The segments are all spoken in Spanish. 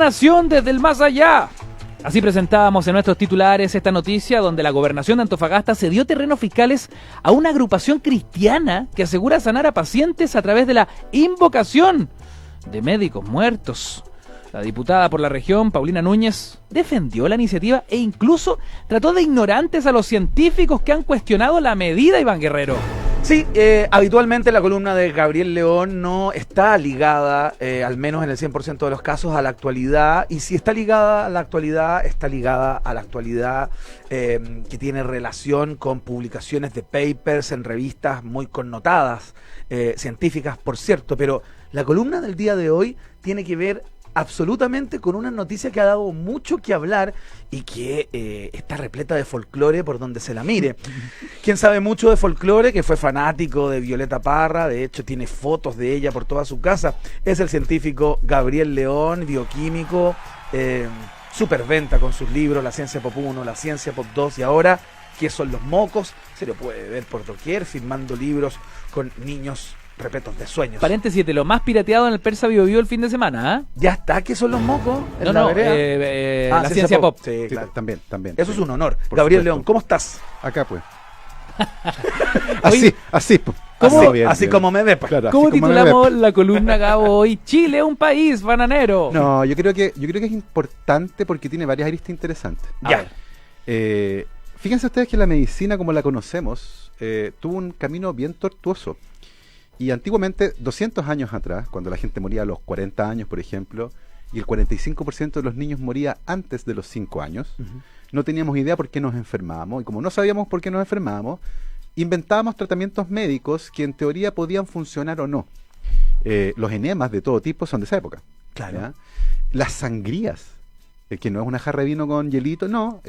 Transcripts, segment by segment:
Nación desde el más allá. Así presentábamos en nuestros titulares esta noticia donde la gobernación de Antofagasta cedió terrenos fiscales a una agrupación cristiana que asegura sanar a pacientes a través de la invocación de médicos muertos. La diputada por la región, Paulina Núñez, defendió la iniciativa e incluso trató de ignorantes a los científicos que han cuestionado la medida, Iván Guerrero. Sí, habitualmente la columna de Gabriel León no está ligada, al menos en el 100% de los casos, a la actualidad. Y si está ligada a la actualidad, está ligada a la actualidad que tiene relación con publicaciones de papers en revistas muy connotadas, científicas, por cierto. Pero la columna del día de hoy tiene que ver absolutamente con una noticia que ha dado mucho que hablar y que está repleta de folclore por donde se la mire. Quien sabe mucho de folclore, que fue fanático de Violeta Parra, de hecho tiene fotos de ella por toda su casa, es el científico Gabriel León, bioquímico, superventa con sus libros La Ciencia Pop 1, La Ciencia Pop 2 y ahora ¿Qué son los mocos? Se lo puede ver por doquier, firmando libros con niños repletos de sueños. Paréntesis, de lo más pirateado en el Persa Bio Bio el fin de semana, ¿ah? Ya está, ¿qué son los mocos? No, la Ciencia Pop. Sí, claro. También. Eso es un honor. Por Gabriel supuesto. León, ¿cómo estás? Acá pues. Oye, así. Así como me ve, pues. Claro, ¿Cómo así como me titulamos ve. la columna, Gabo, hoy? Chile, un país bananero. No, yo creo que es importante porque tiene varias aristas interesantes. Ya. Fíjense ustedes que la medicina como la conocemos tuvo un camino bien tortuoso. Y antiguamente, 200 años atrás, cuando la gente moría a los 40 años, por ejemplo, y el 45% de los niños moría antes de los 5 años, no teníamos idea por qué nos enfermábamos. Y como no sabíamos por qué nos enfermábamos, inventábamos tratamientos médicos que en teoría podían funcionar o no. Los enemas de todo tipo son de esa época. Claro. ¿Ya? Las sangrías, que no es una jarra de vino con hielito, no.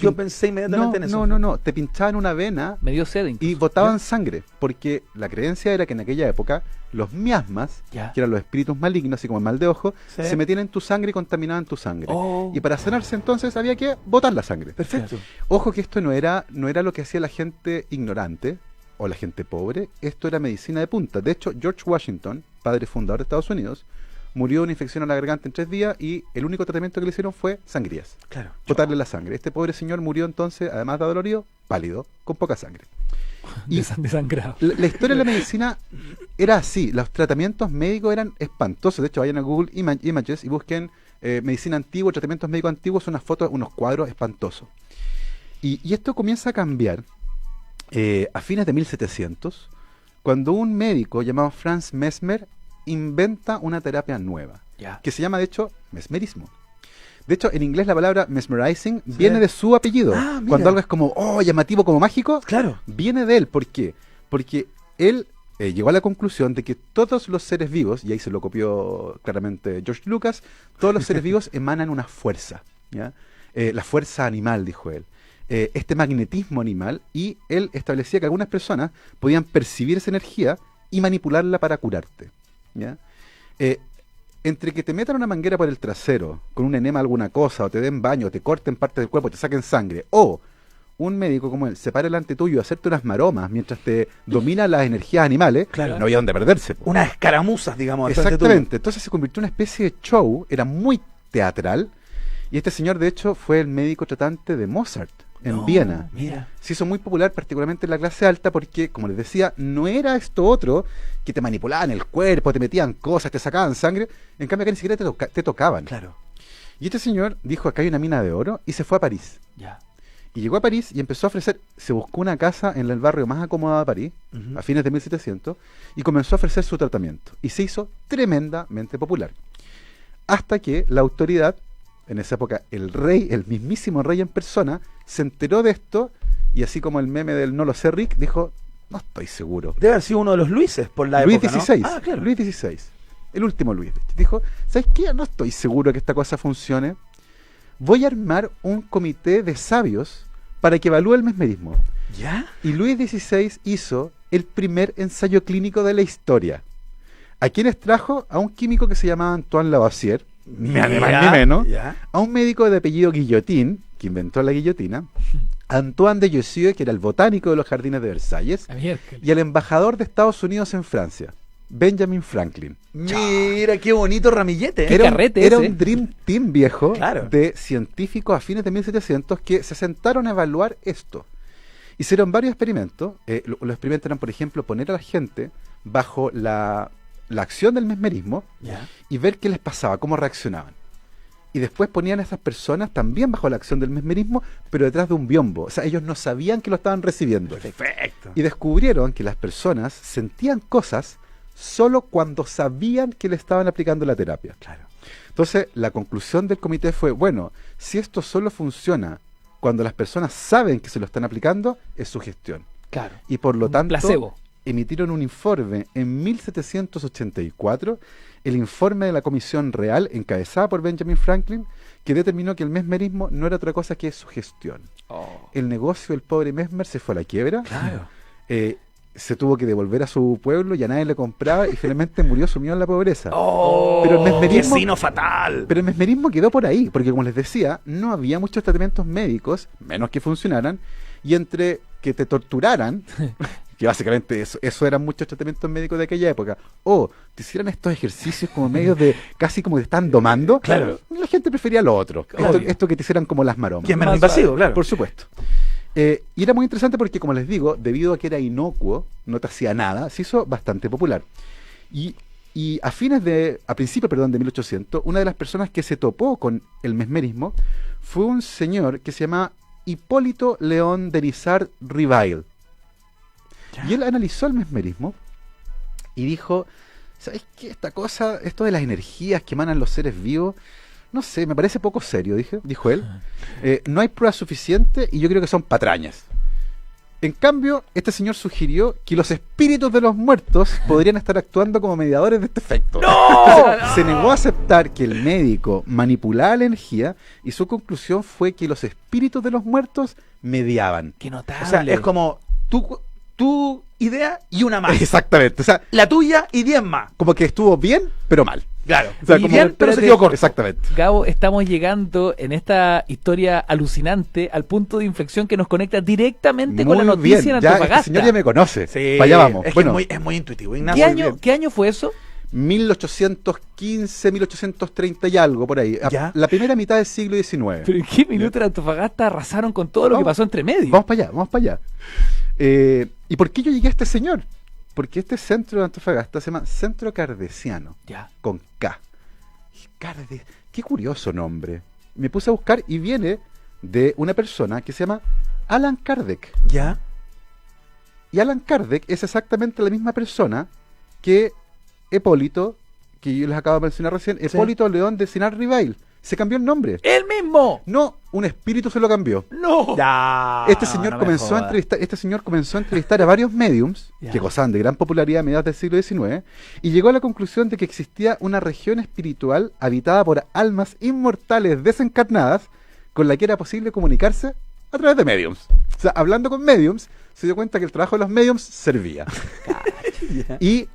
Yo pensé inmediatamente en eso. No, te pinchaban una vena Me dio sed incluso. y botaban sangre, porque la creencia era que en aquella época los miasmas, Ya. que eran los espíritus malignos, así como el mal de ojo, Sí. se metían en tu sangre y contaminaban tu sangre. Oh. Y para sanarse entonces había que botar la sangre. Perfecto. Ojo que esto no era lo que hacía la gente ignorante o la gente pobre, esto era medicina de punta. De hecho, George Washington, padre fundador de Estados Unidos, murió de una infección a la garganta en 3 días y el único tratamiento que le hicieron fue sangrías. Claro. Botarle la sangre. Este pobre señor murió entonces, además de adolorido, pálido, con poca sangre. Y Desangrado. la historia de la medicina era así. Los tratamientos médicos eran espantosos. De hecho, vayan a Google Images y busquen medicina antigua, tratamientos médicos antiguos, unas fotos, unos cuadros espantosos. Y esto comienza a cambiar a fines de 1700, cuando un médico llamado Franz Mesmer inventa una terapia nueva, Ya. que se llama, de hecho, mesmerismo. De hecho, en inglés la palabra mesmerizing viene de su apellido. Ah, mira. Cuando algo es como, llamativo, como mágico, Claro. viene de él. ¿Por qué? Porque él llegó a la conclusión de que todos los seres vivos, y ahí se lo copió claramente George Lucas, todos los seres vivos emanan una fuerza, ¿ya? La fuerza animal, dijo él. Este magnetismo animal, y él establecía que algunas personas podían percibir esa energía y manipularla para curarte, ¿ya? Entre que te metan una manguera por el trasero con un enema alguna cosa, o te den baño, o te corten parte del cuerpo, te saquen sangre, o un médico como él se para delante tuyo y hacerte unas maromas mientras te domina las energías animales, Claro. no había dónde perderse. Unas escaramuzas, digamos. al frente Exactamente. Entonces se convirtió en una especie de show, era muy teatral, y este señor de hecho fue el médico tratante de Mozart en tuyo. Viena. Mira. Se hizo muy popular, particularmente en la clase alta, porque, como les decía, no era esto otro que te manipulaban el cuerpo, te metían cosas, te sacaban sangre. En cambio, acá ni siquiera te tocaban. Claro. Y este señor dijo, acá hay una mina de oro, y se fue a París. Ya. Y llegó a París y empezó a ofrecer, se buscó una casa en el barrio más acomodado de París, Ujú. a fines de 1700, y comenzó a ofrecer su tratamiento. Y se hizo tremendamente popular. Hasta que la autoridad, en esa época el rey, el mismísimo rey en persona, se enteró de esto, y así como el meme del no lo sé Rick, dijo, no estoy seguro. Debe haber sido uno de los Luises por la Luis época, ¿no? XVI, Ah, claro. Luis XVI, el último Luis. Dijo, ¿sabes qué? No estoy seguro que esta cosa funcione. Voy a armar un comité de sabios para que evalúe el mesmerismo. ¿Ya? Y Luis XVI hizo el primer ensayo clínico de la historia. ¿A quiénes trajo? A un químico que se llamaba Antoine Lavoisier, ni más ni menos, ¿Ya? a un médico de apellido Guillotin, que inventó la guillotina, a Antoine de Jussieu, que era el botánico de los jardines de Versalles, A miércoles. y al embajador de Estados Unidos en Francia. Benjamin Franklin. Mira, qué bonito ramillete. Qué carrete Era ese. un Dream Team viejo Claro. de científicos a fines de 1700 que se sentaron a evaluar esto. Hicieron varios experimentos. Los experimentos eran, por ejemplo, poner a la gente bajo la acción del mesmerismo Ya. y ver qué les pasaba, cómo reaccionaban. Y después ponían a esas personas también bajo la acción del mesmerismo, pero detrás de un biombo. O sea, ellos no sabían que lo estaban recibiendo. Perfecto. Y descubrieron que las personas sentían cosas solo cuando sabían que le estaban aplicando la terapia. Claro. Entonces, la conclusión del comité fue, bueno, si esto solo funciona cuando las personas saben que se lo están aplicando, es sugestión. Claro. Y por lo Un tanto, placebo. emitieron un informe en 1784, el informe de la Comisión Real, encabezada por Benjamin Franklin, que determinó que el mesmerismo no era otra cosa que sugestión. Oh. El negocio del pobre Mesmer se fue a la quiebra. Claro. Se tuvo que devolver a su pueblo, ya nadie le compraba y finalmente murió sumido en la pobreza. Oh, Pero el mesmerismo- qué sino fatal. Pero el mesmerismo quedó por ahí, porque como les decía, no había muchos tratamientos médicos, menos que funcionaran, y entre que te torturaran, que básicamente eso eran muchos tratamientos médicos de aquella época, o te hicieran estos ejercicios como medios de, casi como te están domando, Claro. la gente prefería lo otro, Obvio. esto que te hicieran como las maromas. Que es menos Más invasivo, suave. claro. Por supuesto. Y era muy interesante porque, como les digo, debido a que era inocuo, no te hacía nada, se hizo bastante popular. Y a principios de 1800, una de las personas que se topó con el mesmerismo fue un señor que se llama Hipólito León de Lizard Rivail. Y él analizó el mesmerismo y dijo, ¿sabes qué? Esto de las energías que emanan los seres vivos, no sé, me parece poco serio, dijo él. No hay pruebas suficientes y yo creo que son patrañas. En cambio, este señor sugirió que los espíritus de los muertos podrían estar actuando como mediadores de este efecto. Entonces, se negó a aceptar que el médico manipulaba la energía y su conclusión fue que los espíritus de los muertos mediaban. Qué notable. O sea, es como tu idea y una más. Exactamente, o sea, La tuya y 10 más. como que estuvo bien, pero mal. Claro. O sea, Y como- bien, pero se espérate. quedó corto. Exactamente. Gabo, estamos llegando en esta historia alucinante al punto de inflexión que nos conecta directamente con la Muy noticia bien, en ya Antofagasta. este señor ya me conoce. Sí, Para allá vamos. Es que Bueno, es muy intuitivo. ¿Qué Ignacio, año, bien. ¿Qué año fue eso? 1815, 1830 y algo por ahí. Ya. La primera mitad del siglo XIX. ¿Pero en qué minuto en Antofagasta arrasaron con todo lo que Vamos. pasó entre medio? Vamos para allá, vamos para allá. ¿Y por qué yo llegué a este señor? Porque este centro de Antofagasta se llama Centro Cardesiano, Ya. con K. Qué curioso nombre. Me puse a buscar y viene de una persona que se llama Alan Kardec. Ya. Y Alan Kardec es exactamente la misma persona que Hipólito, que yo les acabo de mencionar recién, Hipólito León de Sinar Rivail. Se cambió el nombre. ¡El mismo! No, un espíritu se lo cambió. ¡No! Ya. Este señor no me comenzó a jodas. entrevistar a varios mediums Ya. que gozaban de gran popularidad a mediados del siglo XIX y llegó a la conclusión de que existía una región espiritual habitada por almas inmortales desencarnadas con la que era posible comunicarse a través de mediums. O sea, hablando con mediums, se dio cuenta que el trabajo de los mediums servía. Y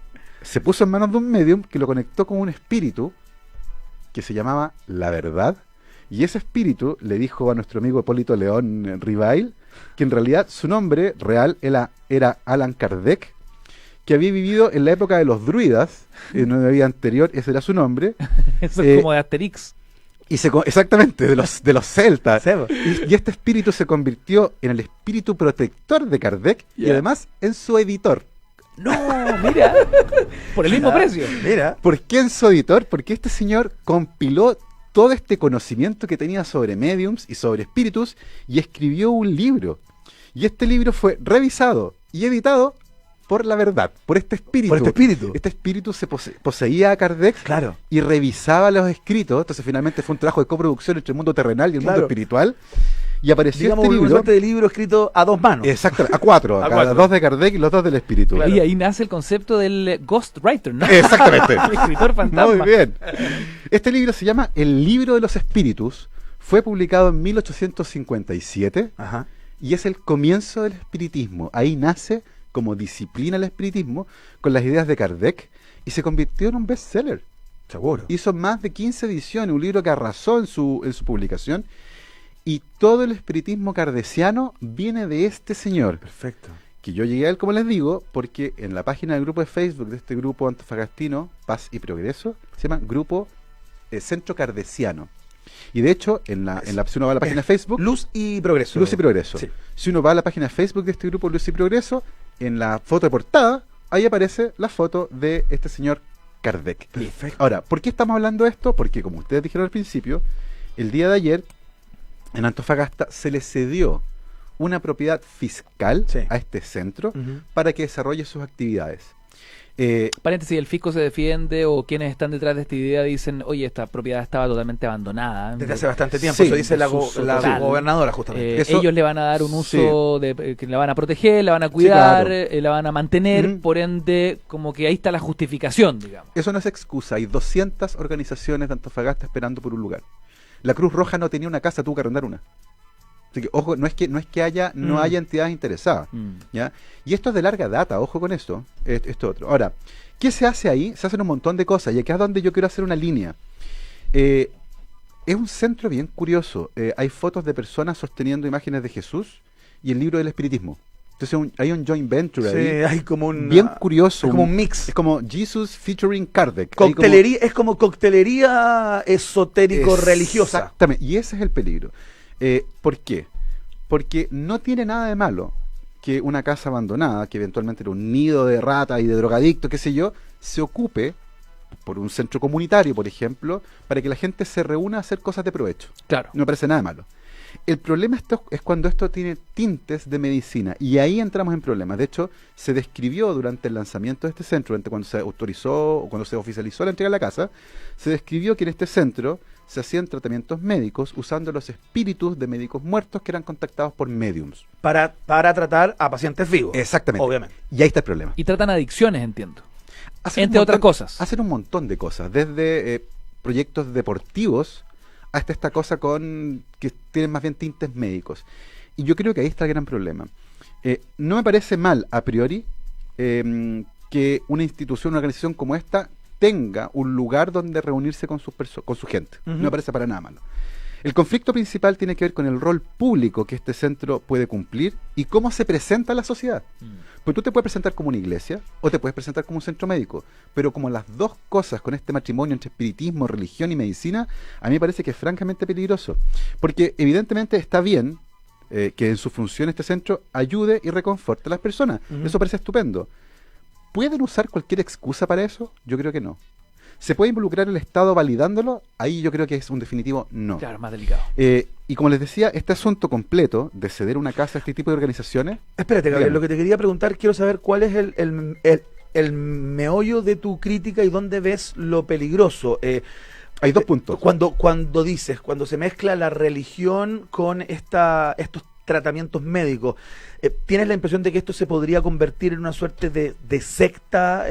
se puso en manos de un medium que lo conectó con un espíritu que se llamaba La Verdad. Y ese espíritu le dijo a nuestro amigo Hipólito León Rivail que en realidad su nombre real era Alan Kardec, que había vivido en la época de los druidas, en una vida anterior, ese era su nombre. Eso es como de Asterix. Exactamente, de los celtas. Sí, po. Y este espíritu se convirtió en el espíritu protector de Kardec y Ya. además en su editor. ¡No! Mira. Por el mismo precio. Mira. ¿Por qué en su editor? Porque este señor compiló todo este conocimiento que tenía sobre mediums y sobre espíritus y escribió un libro. Y este libro fue revisado y editado por La Verdad, por este espíritu. Por este espíritu. Este espíritu se poseía a Kardec Claro. y revisaba los escritos. Entonces finalmente fue un trabajo de coproducción entre el mundo terrenal y el Claro. mundo espiritual. Y apareció Digamos, este una libro. suerte de libro escrito a dos manos. Exacto, a cuatro. A A cuatro. dos de Kardec y los dos del espíritu. Y ahí nace el concepto del ghostwriter, ¿no? Exactamente. El escritor fantasma. Muy bien. Este libro se llama El Libro de los Espíritus. Fue publicado en 1857 Ajá. y es el comienzo del espiritismo. Ahí nace como disciplina el espiritismo con las ideas de Kardec y se convirtió en un bestseller. Seguro. Hizo más de 15 ediciones, un libro que arrasó en su publicación. Y todo el espiritismo kardeciano viene de este señor. Perfecto. Que yo llegué a él, como les digo, porque en la página del grupo de Facebook de este grupo antofagastino, Paz y Progreso, se llama Grupo Centro Cardesiano. Y de hecho, si uno va a la página de Facebook... Luz y Progreso. Luz y Progreso. Sí. Si uno va a la página de Facebook de este grupo Luz y Progreso, en la foto de portada, ahí aparece la foto de este señor Kardec. Perfecto. Ahora, ¿por qué estamos hablando de esto? Porque, como ustedes dijeron al principio, el día de ayer, en Antofagasta, se le cedió una propiedad fiscal a este centro para que desarrolle sus actividades. Paréntesis, el fisco se defiende o quienes están detrás de esta idea dicen, oye, esta propiedad estaba totalmente abandonada. Desde hace bastante tiempo, Sí, eso dice la total. gobernadora justamente. Ellos le van a dar un uso, que la van a proteger, la van a cuidar, la van a mantener, por ende, como que ahí está la justificación, digamos. Eso no es excusa, hay 200 organizaciones de Antofagasta esperando por un lugar. La Cruz Roja no tenía una casa, tuvo que arrendar una. Así que, ojo, no es que haya entidades interesadas, ¿ya? Y esto es de larga data, ojo con esto, esto otro. Ahora, ¿qué se hace ahí? Se hacen un montón de cosas, y aquí es donde yo quiero hacer una línea. Es un centro bien curioso. Hay fotos de personas sosteniendo imágenes de Jesús y el libro del espiritismo. Entonces hay un joint venture ahí. Hay como un... Bien curioso. Es como un mix. Es como Jesus featuring Kardec. Coctelería, es como coctelería esotérico-religiosa. Exactamente, y ese es el peligro. ¿Por qué? Porque no tiene nada de malo que una casa abandonada, que eventualmente era un nido de ratas y de drogadictos, qué sé yo, se ocupe por un centro comunitario, por ejemplo, para que la gente se reúna a hacer cosas de provecho. Claro. No me parece nada de malo. El problema es cuando esto tiene tintes de medicina, y ahí entramos en problemas. De hecho, se describió durante el lanzamiento de este centro, cuando se autorizó o cuando se oficializó la entrega de la casa, se describió que en este centro se hacían tratamientos médicos usando los espíritus de médicos muertos que eran contactados por mediums. Para tratar a pacientes vivos. Exactamente. Obviamente. Y ahí está el problema. Y tratan adicciones, entiendo. Hacen Entre otras cosas. Hacen un montón de cosas, desde proyectos deportivos hasta esta cosa que tienen más bien tintes médicos. Y yo creo que ahí está el gran problema. No me parece mal, a priori, que una institución, una organización como esta tenga un lugar donde reunirse con su gente. No me parece para nada malo. El conflicto principal tiene que ver con el rol público que este centro puede cumplir y cómo se presenta a la sociedad. Pues tú te puedes presentar como una iglesia o te puedes presentar como un centro médico, pero como las dos cosas con este matrimonio entre espiritismo, religión y medicina, a mí me parece que es francamente peligroso. Porque evidentemente está bien que en su función este centro ayude y reconforte a las personas. Eso parece estupendo. ¿Pueden usar cualquier excusa para eso? Yo creo que no. ¿Se puede involucrar el Estado validándolo? Ahí yo creo que es un definitivo no. Claro, más delicado. Y como les decía, este asunto completo de ceder una casa a este tipo de organizaciones... Espérate, Gabriel, lo que te quería preguntar, quiero saber cuál es el meollo de tu crítica y dónde ves lo peligroso. Hay dos puntos. Cuando se mezcla la religión con estos tratamientos médicos, ¿tienes la impresión de que esto se podría convertir en una suerte de secta,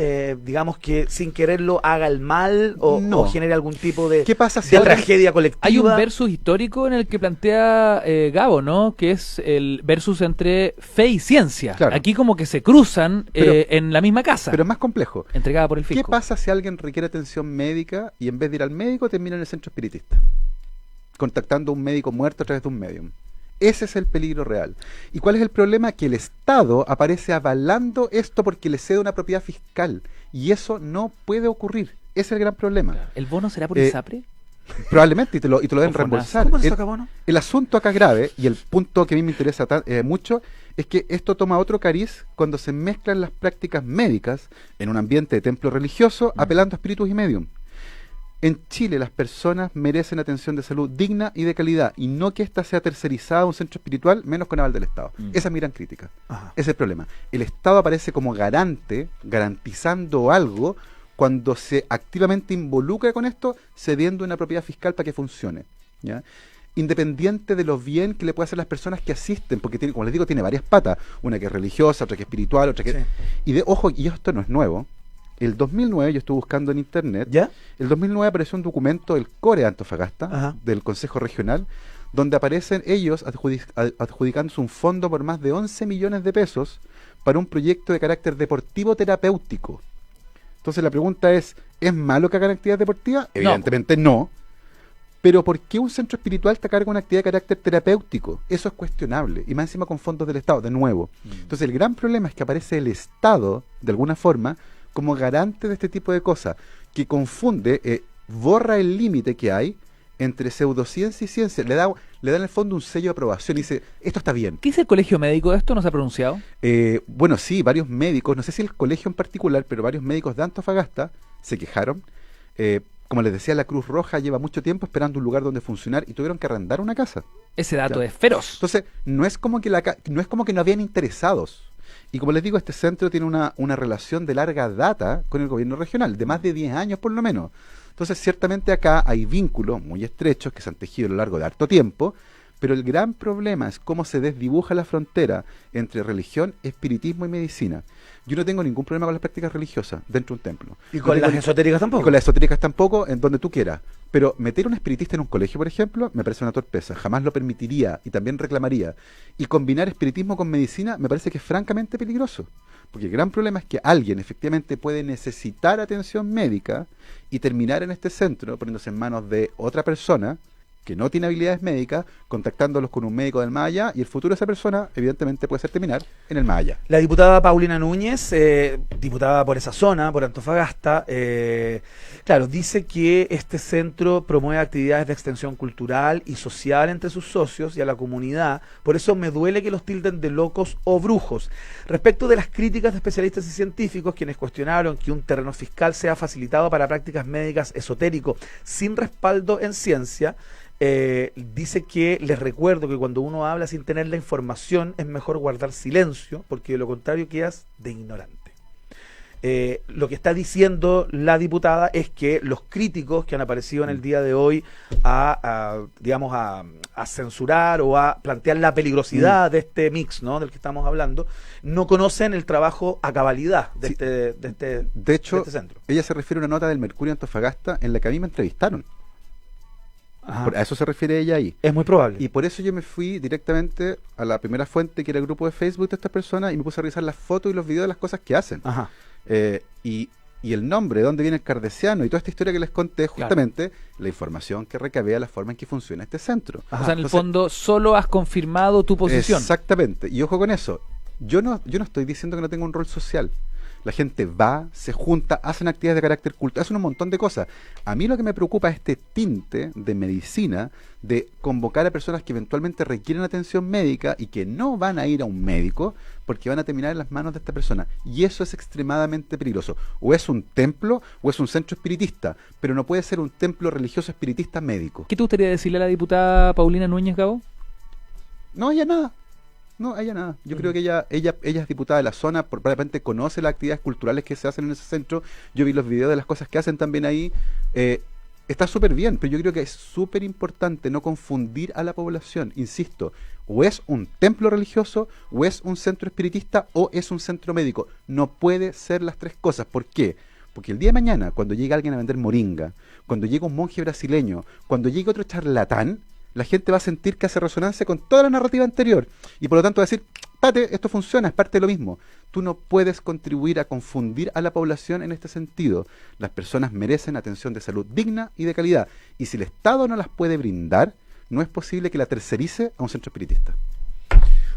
digamos que sin quererlo haga el mal o genere algún tipo de, ¿qué pasa si tragedia colectiva? Hay un versus histórico en el que plantea Gabo, ¿no? Que es el versus entre fe y ciencia. Claro. Aquí como que se cruzan en la misma casa. Pero es más complejo. Entregada por el fisco. ¿Qué pasa si alguien requiere atención médica y en vez de ir al médico termina en el centro espiritista? Contactando a un médico muerto a través de un medium. Ese es el peligro real. ¿Y cuál es el problema? Que el Estado aparece avalando esto porque le cede una propiedad fiscal. Y eso no puede ocurrir. Ese es el gran problema. Claro. ¿El bono será por ISAPRE? Probablemente, y te lo deben reembolsar. ¿Cómo se saca bono? El asunto acá grave, y el punto que a mí me interesa mucho, es que esto toma otro cariz cuando se mezclan las prácticas médicas en un ambiente de templo religioso, apelando a espíritus y medium. En Chile las personas merecen atención de salud digna y de calidad, y no que ésta sea tercerizada a un centro espiritual, menos con aval del Estado. Esa es mi gran crítica. Ese es el problema. El Estado aparece como garantizando algo, cuando se activamente involucra con esto, cediendo una propiedad fiscal para que funcione, ¿ya? Independiente de lo bien que le puede hacer las personas que asisten, porque tiene, como les digo, tiene varias patas, una que es religiosa, otra que es espiritual, otra que... Sí. Y esto no es nuevo. El 2009, yo estuve buscando en internet, ¿ya? El 2009 apareció un documento del CORE de Antofagasta, del Consejo Regional, donde aparecen ellos adjudicándose un fondo por más de 11 millones de pesos para un proyecto de carácter deportivo terapéutico. Entonces la pregunta ¿es malo que hagan actividad deportiva? Evidentemente no. Pero ¿por qué un centro espiritual está a cargo de una actividad de carácter terapéutico? Eso es cuestionable, y más encima con fondos del Estado, de nuevo. Entonces el gran problema es que aparece el Estado, de alguna forma, como garante de este tipo de cosas, que confunde, borra el límite que hay entre pseudociencia y ciencia, le da en el fondo un sello de aprobación y dice, esto está bien. ¿Qué dice el colegio médico de esto? ¿No se ha pronunciado? Bueno, sí, varios médicos, no sé si el colegio en particular, pero varios médicos de Antofagasta se quejaron. Como les decía, la Cruz Roja lleva mucho tiempo esperando un lugar donde funcionar y tuvieron que arrendar una casa. Ese dato Claro. es feroz. Entonces, no es como que no habían interesados. Y como les digo, este centro tiene una relación de larga data con el gobierno regional, de más de 10 años por lo menos. Entonces, ciertamente acá hay vínculos muy estrechos que se han tejido a lo largo de harto tiempo, pero el gran problema es cómo se desdibuja la frontera entre religión, espiritismo y medicina. Yo no tengo ningún problema con las prácticas religiosas dentro de un templo. Y No con tengo las ni- esotéricas y tampoco. con las esotéricas tampoco, en donde tú quieras. Pero meter un espiritista en un colegio, por ejemplo, me parece una torpeza. Jamás lo permitiría y también reclamaría. Y combinar espiritismo con medicina me parece que es francamente peligroso. Porque el gran problema es que alguien efectivamente puede necesitar atención médica y terminar en este centro poniéndose en manos de otra persona que no tiene habilidades médicas, contactándolos con un médico del más allá, y el futuro de esa persona evidentemente puede ser terminar en el más allá. La diputada Paulina Núñez, diputada por esa zona, por Antofagasta, claro, dice que este centro promueve actividades de extensión cultural y social entre sus socios y a la comunidad. Por eso me duele que los tilden de locos o brujos. Respecto de las críticas de especialistas y científicos, quienes cuestionaron que un terreno fiscal sea facilitado para prácticas médicas esotérico sin respaldo en ciencia, dice que les recuerdo que cuando uno habla sin tener la información es mejor guardar silencio, porque de lo contrario quedas de ignorante. Lo que está diciendo la diputada es que los críticos que han aparecido en el día de hoy a censurar o a plantear la peligrosidad de este mix, ¿no?, del que estamos hablando, no conocen el trabajo a cabalidad de, Sí. de hecho, este centro. ella se refiere a una nota del Mercurio Antofagasta en la que a mí me entrevistaron. Ajá. A eso se refiere ella ahí. Es muy probable. Y por eso yo me fui directamente a la primera fuente, que era el grupo de Facebook de estas personas, y me puse a revisar las fotos y los videos de las cosas que hacen. Ajá. Y el nombre, de dónde viene el cardesiano y toda esta historia que les conté, justamente la información que recabé a la forma en que funciona este centro. Ajá. O sea, en el Entonces, fondo solo has confirmado tu posición. Exactamente. Y ojo con eso. Yo no estoy diciendo que no tenga un rol social. La gente va, se junta, hacen actividades de carácter cultural, hacen un montón de cosas. A mí lo que me preocupa es este tinte de medicina, de convocar a personas que eventualmente requieren atención médica y que no van a ir a un médico porque van a terminar en las manos de esta persona. Y eso es extremadamente peligroso. O es un templo o es un centro espiritista, pero no puede ser un templo religioso espiritista médico. ¿Qué te gustaría decirle a la diputada Paulina Núñez, Gabo? No, ella nada. No, ella nada. Yo creo que ella es diputada de la zona, probablemente conoce las actividades culturales que se hacen en ese centro. Yo vi los videos de las cosas que hacen también ahí. Está súper bien, pero yo creo que es súper importante no confundir a la población. Insisto, o es un templo religioso, o es un centro espiritista, o es un centro médico. No puede ser las tres cosas. ¿Por qué? Porque el día de mañana, cuando llegue alguien a vender moringa, cuando llegue un monje brasileño, cuando llegue otro charlatán, la gente va a sentir que hace resonancia con toda la narrativa anterior y por lo tanto va a decir, pate, esto funciona, es parte de lo mismo. Tú no puedes contribuir a confundir a la población en este sentido. Las personas merecen atención de salud digna y de calidad, y si el Estado no las puede brindar, no es posible que la tercerice a un centro espiritista.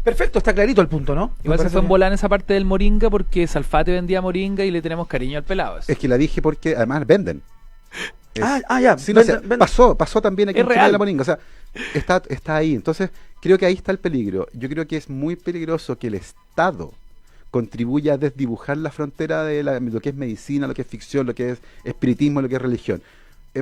Perfecto, está clarito el punto, ¿no? Igual Me se fue en parece volar en esa parte del moringa porque Salfate vendía moringa y le tenemos cariño al pelado. Es que la dije porque además venden. bien. Ya. Sí, no, Vende- vende- pasó también aquí Es en Chile real. la moringa, o sea, está ahí. Entonces, creo que ahí está el peligro. Yo creo que es muy peligroso que el Estado contribuya a desdibujar la frontera de lo que es medicina, lo que es ficción, lo que es espiritismo, lo que es religión.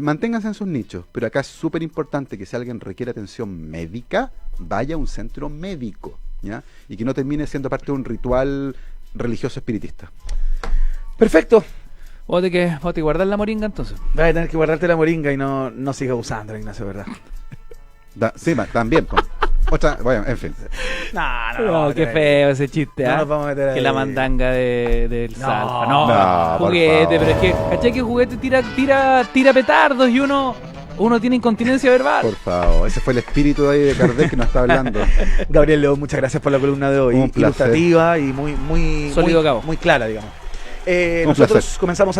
Manténganse en sus nichos, pero acá es súper importante que si alguien requiere atención médica, vaya a un centro médico, ¿ya? Y que no termine siendo parte de un ritual religioso espiritista. Perfecto. ¿Vos te guardar la moringa entonces? Vas a tener que guardarte la moringa y no sigas usándola, Ignacio, ¿verdad? Sí, también. Otra, bueno, en fin. No, Qué feo ese chiste, No ¿ah? nos vamos a meter Que ahí. la mandanga del No. Salfa. No, por juguete, favor. pero es que, ¿cachai que juguete tira petardos y uno tiene incontinencia verbal? Por favor, ese fue el espíritu ahí de Kardec que nos está hablando. Gabriel León, muchas gracias por la columna de hoy. Un placer. Ilustrativa y muy Sólido, Cabo. muy clara, digamos. Un Nosotros placer. comenzamos